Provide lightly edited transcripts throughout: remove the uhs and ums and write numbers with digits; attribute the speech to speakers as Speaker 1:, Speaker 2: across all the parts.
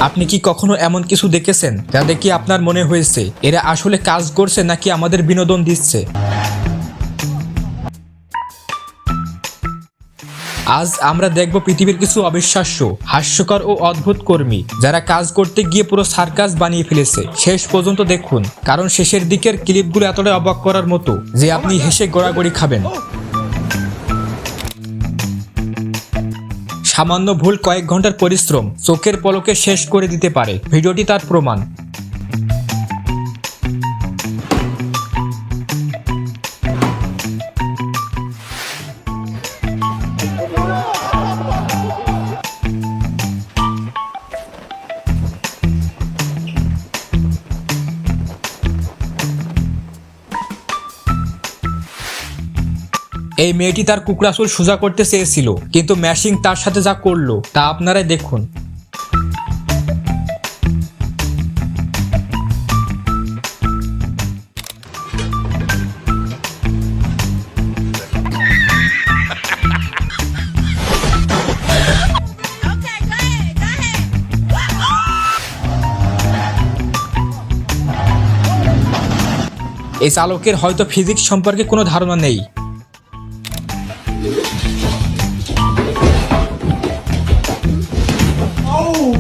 Speaker 1: আপনি কি কখনো এমন কিছু দেখেছেন যা দেখে আপনার মনে হয়েছে এরা আসলে কাজ করছে নাকি আমাদের বিনোদন দিচ্ছে? আজ আমরা দেখব পৃথিবীর কিছু অবিশ্বাস্য, হাস্যকর ও অদ্ভুত কর্মী যারা কাজ করতে গিয়ে পুরো সার্কাস বানিয়ে ফেলেছে। শেষ পর্যন্ত দেখুন, কারণ শেষের দিকের ক্লিপগুলো এতটাই অবাক করার মতো যে আপনি হেসে গড়াগড়ি খাবেন। সামান্য ভুল কয়েক ঘন্টার পরিশ্রম চোখের পলকে শেষ করে দিতে পারে। ভিডিওটি তার প্রমাণ। এই মেয়েটি তার কুকড়া চুল সোজা করতে চেয়েছিল, কিন্তু ম্যাশিং তার সাথে যা করলো তা আপনারাই দেখুন। এই চালকের হয়তো ফিজিক্স সম্পর্কে কোনো ধারণা নেই।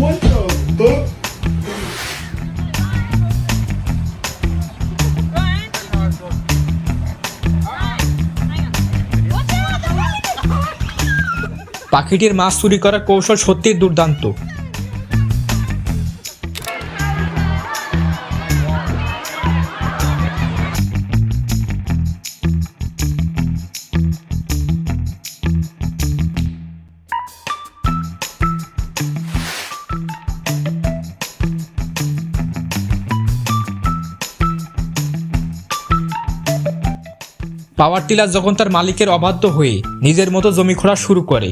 Speaker 2: What the fuck?
Speaker 1: পাখিটির মাছ চুরি করার কৌশল সত্যিই দুর্দান্ত। পাওয়ার টিলার যখন তার মালিকের অবাধ্য হয়ে নিজের মতো জমি খোঁড়া শুরু করে,